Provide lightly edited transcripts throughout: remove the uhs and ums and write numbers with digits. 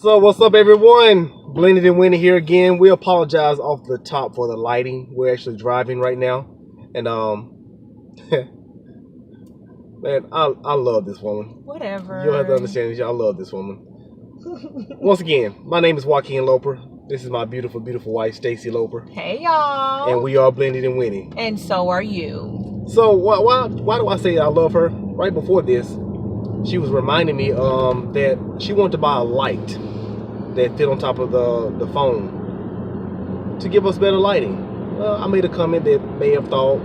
What's up, everyone? Blended and Winnie here again. We apologize off the top for the lighting. We're actually driving right now, and man, I love this woman. Whatever. You'll have to understand this. I love this woman. Once again, my name is Joaquin Loper. This is my beautiful, beautiful wife, Stacey Loper. Hey, y'all. And we are Blended and Winnie. And so are you. So why do I say I love her? Right before this, she was reminding me that she wanted to buy a light that fit on top of the phone to give us better lighting. I made a comment that may have thought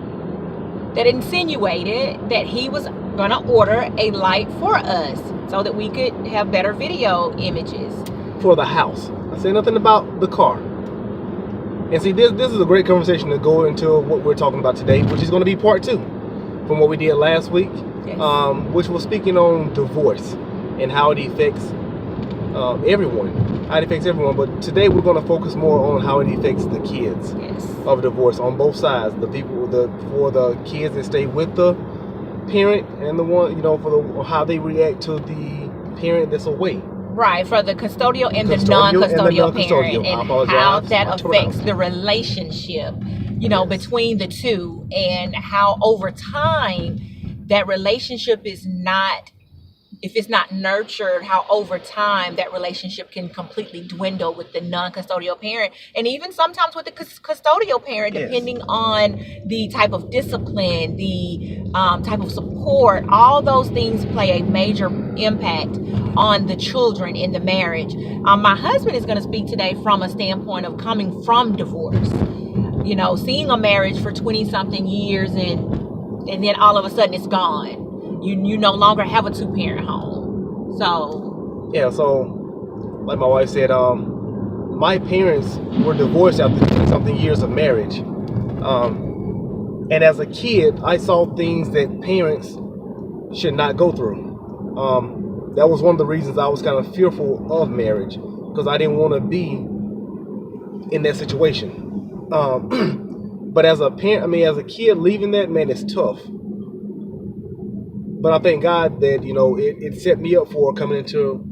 that insinuated that he was gonna order a light for us so that we could have better video images for the house. I said nothing about the car. And see, this is a great conversation to go into what we're talking about today, which is going to be part 2 from what we did last week. Yes. Which was speaking on divorce and how it affects everyone. How it affects everyone. But today we're going to focus more on how it affects the kids. Yes. Of divorce on both sides. The people, for the kids that stay with the parent, and the one, for how they react to the parent that's away. Right, for the custodial and the non-custodial parent, and how that affects the relationship, between the two, and how over time that relationship is not, if it's not nurtured, how over time that relationship can completely dwindle with the non-custodial parent, and even sometimes with the custodial parent, depending on the type of discipline, the type of support. All those things play a major impact on the children in the marriage. My husband is going to speak today from a standpoint of coming from divorce, seeing a marriage for 20 something years, and then all of a sudden it's gone. You no longer have a 2-parent home. So like my wife said, my parents were divorced after 20 something years of marriage. And as a kid, I saw things that parents should not go through. That was one of the reasons I was kind of fearful of marriage, because I didn't want to be in that situation. But as a parent, as a kid, leaving that, man, it's tough. But I thank God that, it set me up for coming into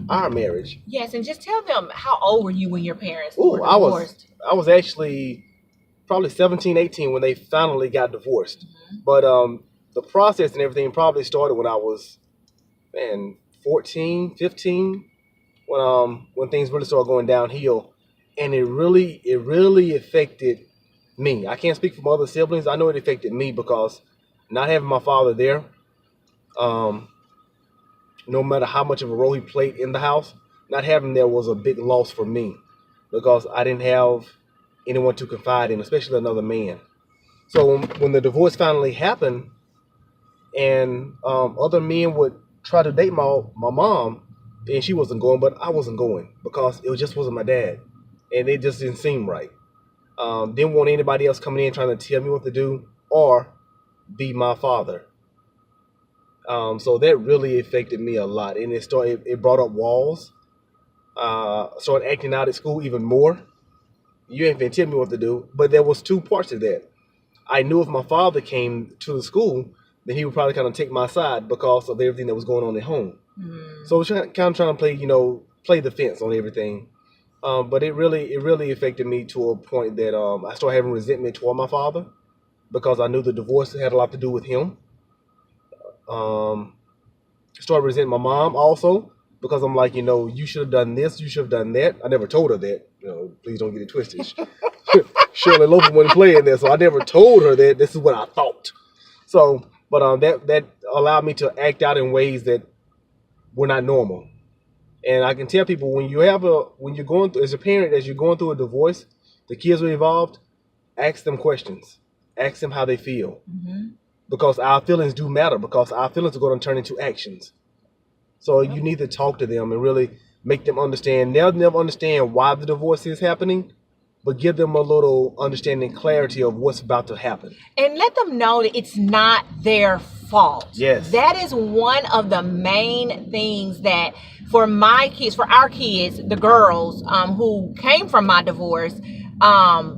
our marriage. Yes, and just tell them, how old were you when your parents were divorced? I was actually probably 17, 18 when they finally got divorced. Mm-hmm. But the process and everything probably started when I was, 14, 15, when things really started going downhill. And it really affected me. I can't speak for my other siblings. I know it affected me because not having my father there, no matter how much of a role he played in the house, not having him there was a big loss for me, because I didn't have anyone to confide in, especially another man. So when the divorce finally happened, and other men would try to date my mom, and she wasn't going, but I wasn't going because it just wasn't my dad, and it just didn't seem right. Didn't want anybody else coming in trying to tell me what to do or be my father. So that really affected me a lot, and it brought up walls. Started acting out at school even more. You ain't even tell me what to do, but there was 2 parts of that. I knew if my father came to the school, then he would probably kind of take my side because of everything that was going on at home. Mm. So I was kind of trying to play the fence on everything. But it really affected me to a point that I started having resentment toward my father, because I knew the divorce had a lot to do with him. Started resenting my mom also, because I'm like, you should have done this, you should have done that. I never told her that. Please don't get it twisted. Shirley Loper wasn't playing there, so I never told her that this is what I thought. So, but that allowed me to act out in ways that were not normal. And I can tell people, when you're going through, as a parent, as you're going through a divorce, the kids are involved, ask them questions. Ask them how they feel. Mm-hmm. Because our feelings do matter, because our feelings are going to turn into actions. So you need to talk to them and really make them understand. They'll never understand why the divorce is happening, but give them a little understanding, clarity of what's about to happen. And let them know that it's not their fault. Yes. That is one of the main things that for our kids, the girls who came from my divorce,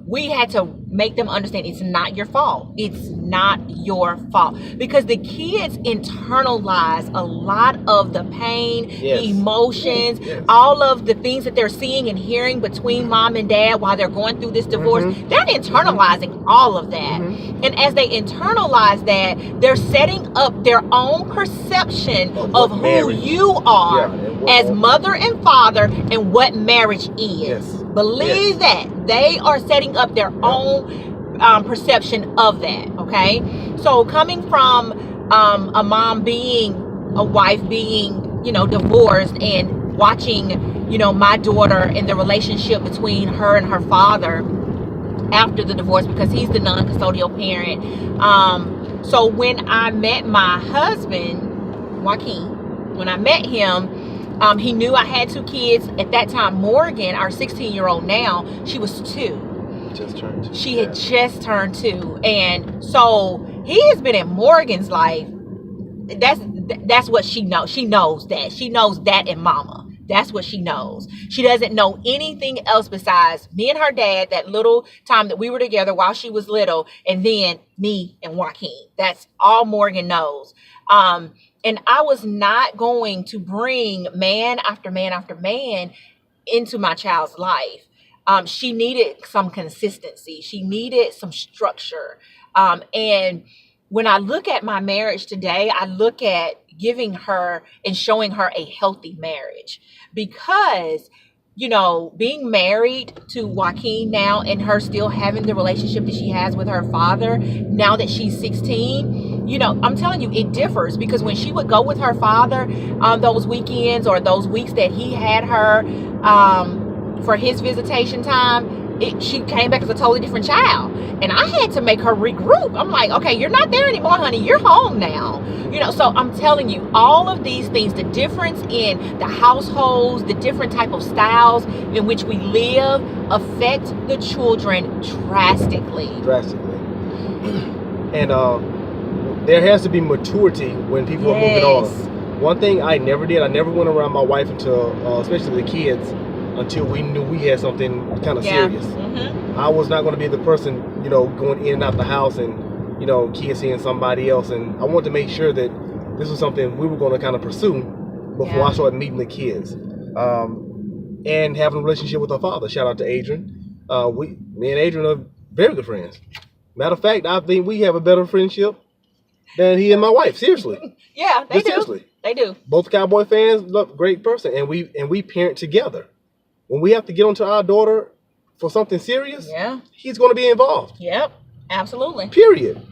we had to make them understand it's not your fault. It's not your fault, because the kids internalize a lot of the pain, the emotions, all of the things that they're seeing and hearing between mom and dad while they're going through this divorce. They're internalizing all of that. And as they internalize that, they're setting up their own perception of who marriage. You are as mother and father and what marriage is. Believe that. They are setting up their own perception of that, okay? So coming from a mom being a wife, being, divorced, and watching, my daughter and the relationship between her and her father after the divorce, because he's the non-custodial parent. So when I met my husband, Joaquin, when I met him, he knew I had 2 kids. At that time, Morgan, our 16-year-old now, she was 2. Just turned 2. She had just turned 2. And so he has been in Morgan's life. That's what she knows. She knows that. She knows that in mama. That's what she knows. She doesn't know anything else besides me and her dad, that little time that we were together while she was little, and then me and Joaquin. That's all Morgan knows. And I was not going to bring man after man after man into my child's life. She needed some consistency. She needed some structure. And when I look at my marriage today, I look at giving her and showing her a healthy marriage, because, being married to Joaquin now and her still having the relationship that she has with her father now that she's 16, I'm telling you, it differs, because when she would go with her father on those weekends or those weeks that he had her for his visitation time, she came back as a totally different child. And I had to make her regroup. I'm like, okay, you're not there anymore, honey. You're home now. So I'm telling you, all of these things, the difference in the households, the different type of styles in which we live, affect the children drastically. And there has to be maturity when people are moving on. One thing I never did, I never went around my wife until, especially the kids, until we knew we had something kind of serious. I was not going to be the person, going in and out the house and, kids seeing somebody else. And I wanted to make sure that this was something we were going to kind of pursue before I started meeting the kids. And having a relationship with her father. Shout out to Adrian. Me and Adrian are very good friends. Matter of fact, I think we have a better friendship than he and my wife. Seriously. Yeah, they do. Seriously. They do. Both Cowboy fans, love, great person. And we parent together. When we have to get onto our daughter for something serious, he's going to be involved. Yep, absolutely. Period.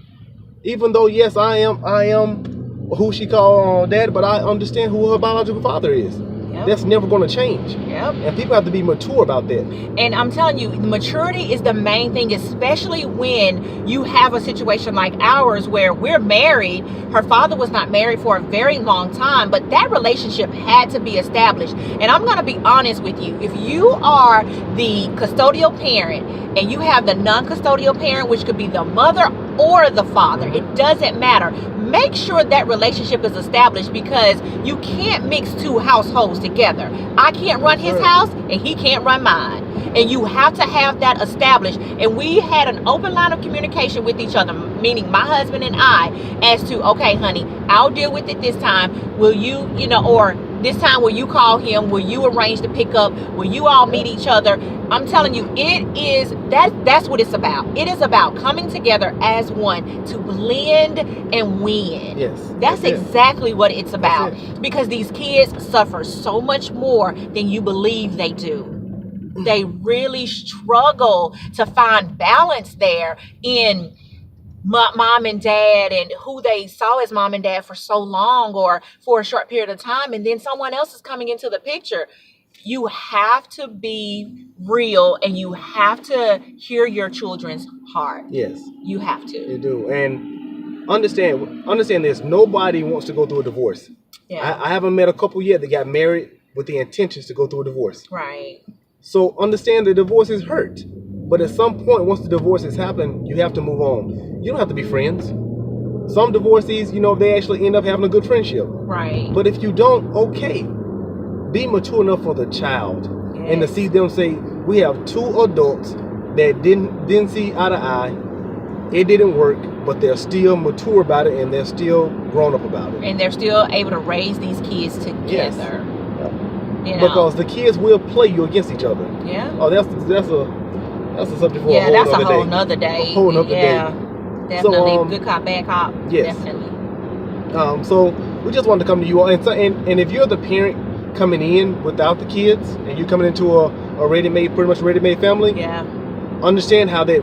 Even though, yes, I am who she called dad, but I understand who her biological father is. Yep. That's never going to change. Yep. And people have to be mature about that. And I'm telling you, maturity is the main thing, especially when you have a situation like ours where we're married. Her father was not married for a very long time, but that relationship had to be established. And I'm going to be honest with you. If you are the custodial parent and you have the non-custodial parent, which could be the mother or the father, it doesn't matter. Make sure that relationship is established, because you can't mix 2 households together. I can't run his house and he can't run mine. And you have to have that established. And we had an open line of communication with each other, meaning my husband and I, as to, okay, honey, I'll deal with it this time. Will you, or this time will you call him? Will you arrange to pick up? Will you all meet each other? I'm telling you, that's what it's about. It is about coming together as one to blend and win. Yes. That's exactly what it's about. Because these kids suffer so much more than you believe they do. They really struggle to find balance there in mom and dad and who they saw as mom and dad for so long or for a short period of time, and then someone else is coming into the picture. You have to be real and you have to hear your children's heart. Yes. You have to. You do. And understand this. Nobody wants to go through a divorce. Yeah. I haven't met a couple yet that got married with the intentions to go through a divorce. Right. So understand the divorce is hurt. But at some point, once the divorce has happened, you have to move on. You don't have to be friends. Some divorcees, they actually end up having a good friendship. Right. But if you don't, okay. Be mature enough for the child. Yes. And to see them say, we have 2 adults that didn't see eye to eye. It didn't work, but they're still mature about it, and they're still grown up about it. And they're still able to raise these kids together. Yes. You know? Because the kids will play you against each other. Yeah. Oh, that's a subject for a whole that's a other whole day. nother day. A whole other day. Definitely. So, good cop, bad cop. Yes. Definitely. So we just wanted to come to you all, and if you're the parent coming in without the kids, and you're coming into a pretty much ready-made family, understand how that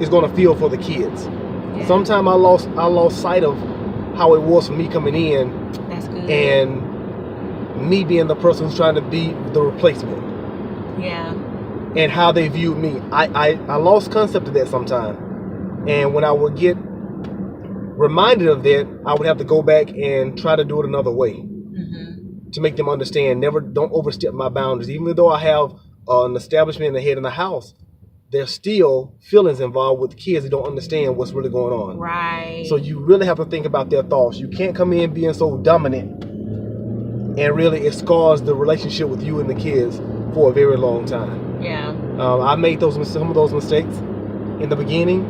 is going to feel for the kids. Yeah. Sometimes I lost sight of how it was for me coming in. That's good. And me being the person who's trying to be the replacement. Yeah. And how they viewed me. I lost concept of that sometimes. And when I would get reminded of that, I would have to go back and try to do it another way. Mm-hmm. To make them understand, don't overstep my boundaries. Even though I have an establishment and a head in the house, there's still feelings involved with kids that don't understand what's really going on. Right. So you really have to think about their thoughts. You can't come in being so dominant, and really it scars the relationship with you and the kids for a very long time. Yeah. I made some of those mistakes in the beginning.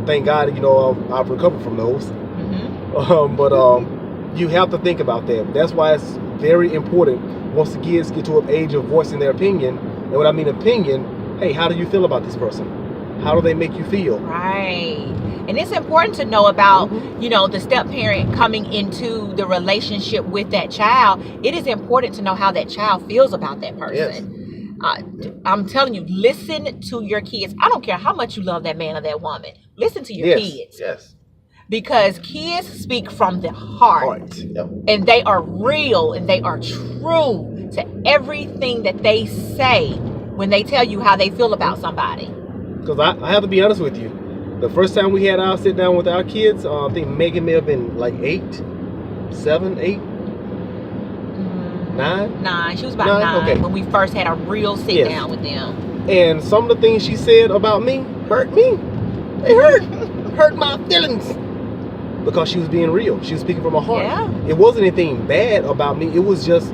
Thank God, I've recovered from those. Mm-hmm. But you have to think about that. That's why it's very important once the kids get to an age of voicing their opinion. And what I mean opinion, hey, how do you feel about this person? How do they make you feel? Right. And it's important to know about, the step parent coming into the relationship with that child. It is important to know how that child feels about that person. Yes. I'm telling you, listen to your kids. I don't care how much you love that man or that woman. Listen to your kids. Yes. Because kids speak from the heart. Yep. And they are real and they are true to everything that they say when they tell you how they feel about somebody. Because I have to be honest with you. The first time we had our sit down with our kids, I think Megan may have been like 7, 8. 9? She was about 9 okay. when we first had a real sit down with them. And some of the things she said about me hurt me. They hurt my feelings. Because she was being real. She was speaking from her heart. Yeah. It wasn't anything bad about me. It was just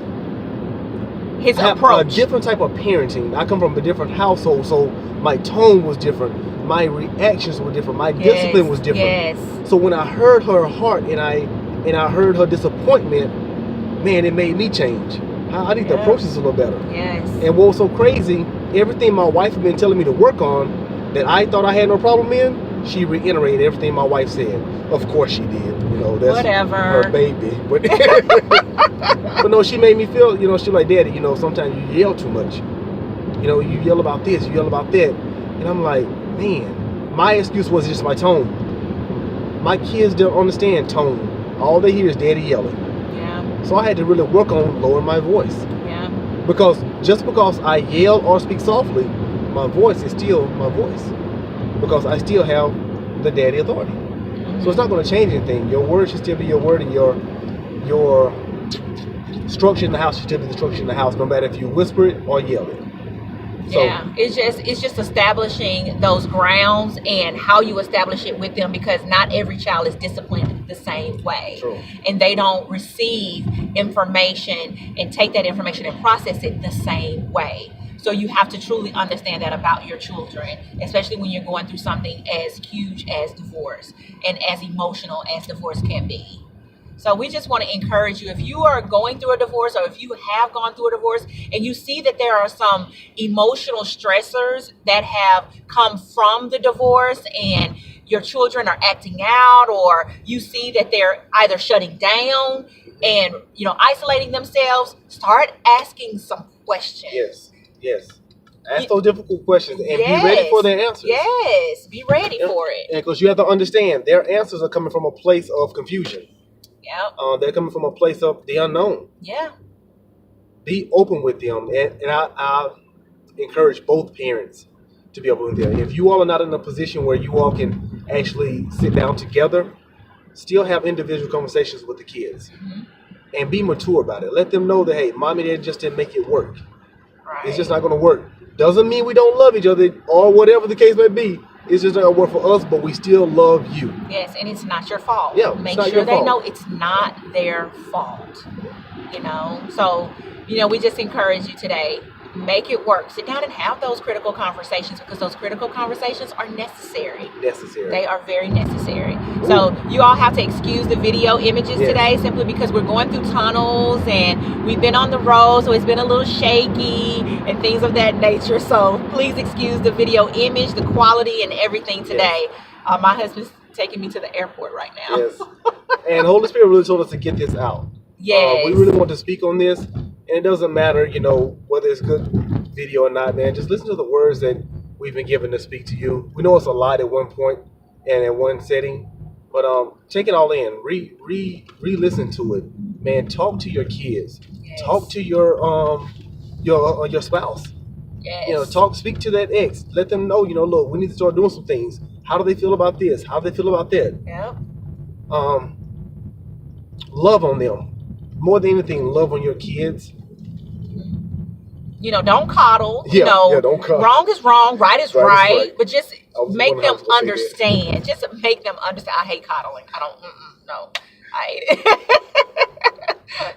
his approach. A different type of parenting. I come from a different household, so my tone was different. My reactions were different. My discipline was different. Yes. So when I heard her heart and I heard her disappointment, man, it made me change. I need to approach this a little better. Yes. And what was so crazy, everything my wife had been telling me to work on that I thought I had no problem in, she reiterated everything my wife said. Of course she did. That's whatever. Her baby. But, but no, she made me feel, she like, Daddy, sometimes you yell too much. You yell about this, you yell about that. And I'm like, man, my excuse was just my tone. My kids don't understand tone. All they hear is Daddy yelling. So I had to really work on lowering my voice. Yeah. Because just because I yell or speak softly, my voice is still my voice. Because I still have the daddy authority. Mm-hmm. So it's not going to change anything. Your word should still be your word, and your structure in the house should still be the structure in the house, no matter if you whisper it or yell it. So, it's just establishing those grounds and how you establish it with them, because not every child is disciplined the same way. True. And they don't receive information and take that information and process it the same way. So you have to truly understand that about your children, especially when you're going through something as huge as divorce and as emotional as divorce can be. So we just want to encourage you, if you are going through a divorce or if you have gone through a divorce and you see that there are some emotional stressors that have come from the divorce and your children are acting out, or you see that they're either shutting down and, isolating themselves, start asking some questions. Yes. Ask those difficult questions and be ready for their answers. Yes, be ready for it. And because you have to understand, their answers are coming from a place of confusion. Yeah. They're coming from a place of the unknown. Yeah. Be open with them. And I encourage both parents to be open with them. If you all are not in a position where you all can actually sit down together, still have individual conversations with the kids. Mm-hmm. And be mature about it. Let them know that, hey, Mom and Dad just didn't make it work. Right. It's just not going to work. Doesn't mean we don't love each other or whatever the case may be. It's just not going to work for us, but we still love you. Yes, and it's not your fault. Yeah, Make sure they know it's not their fault. So, you know, we just encourage you today, make it work. Sit down and have those critical conversations, because those critical conversations are necessary. They are very necessary. Ooh. So you all have to excuse the video images today, simply because we're going through tunnels and we've been on the road, so it's been a little shaky and things of that nature. So please excuse the video image, the quality and everything today. My husband's taking me to the airport right now. Yes. And Holy Spirit really told us to get this out. Yes. We really want to speak on this. And it doesn't matter, you know, whether it's good video or not, man. Just listen to the words that we've been given to speak to you. We know it's a lot at one point and in one setting, but take it all in. Re-listen to it, man. Talk to your kids. Yes. Talk to your spouse. Yes. You know, speak to that ex. Let them know, you know, look, we need to start doing some things. How do they feel about this? How do they feel about that? Yep. Love on them. More than anything, love on your kids. You know, don't coddle. You know, don't coddle. Wrong is wrong, right is right. But just make them understand. Just make them understand. I hate coddling. I don't. No, I hate it.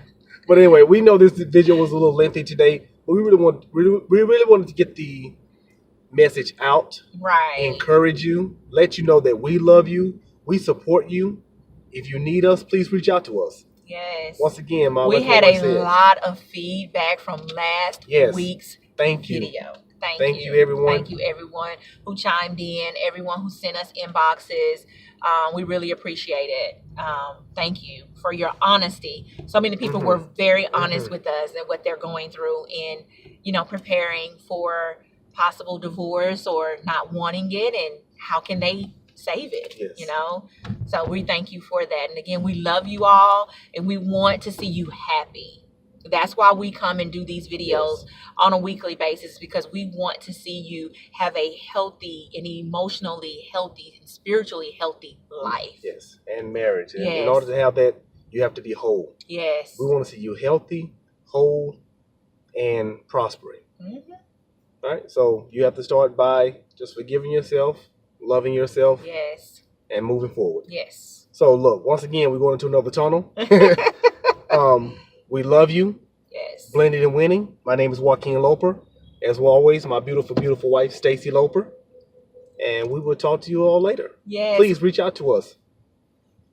But anyway, we know this video was a little lengthy today, but we really wanted to get the message out. Right. Encourage you. Let you know that we love you. We support you. If you need us, please reach out to us. Yes. Once again, Mom, we had a lot of feedback from last week's video. Thank you, everyone. Thank you, everyone who chimed in, everyone who sent us inboxes. We really appreciate it. Thank you for your honesty. So many people were very honest with us and what they're going through in, you know, preparing for possible divorce or not wanting it, and how can they save it, you know? So we thank you for that. And again, we love you all and we want to see you happy. That's why we come and do these videos on a weekly basis, because we want to see you have a healthy and emotionally healthy and spiritually healthy life. Yes, and marriage. And in order to have that, you have to be whole. Yes. We want to see you healthy, whole, and prospering. All right, so you have to start by just forgiving yourself, loving yourself, and moving forward. Yes. So look, once again, we're going into another tunnel. We love you. Yes. Blended and winning. My name is Joaquin Loper. As always, my beautiful, beautiful wife, Stacey Loper. And we will talk to you all later. Yes. Please reach out to us.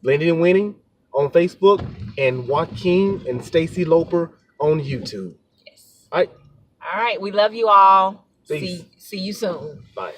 Blended and winning on Facebook, and Joaquin and Stacey Loper on YouTube. Yes. All right. All right. We love you all. Peace. See you soon. Bye.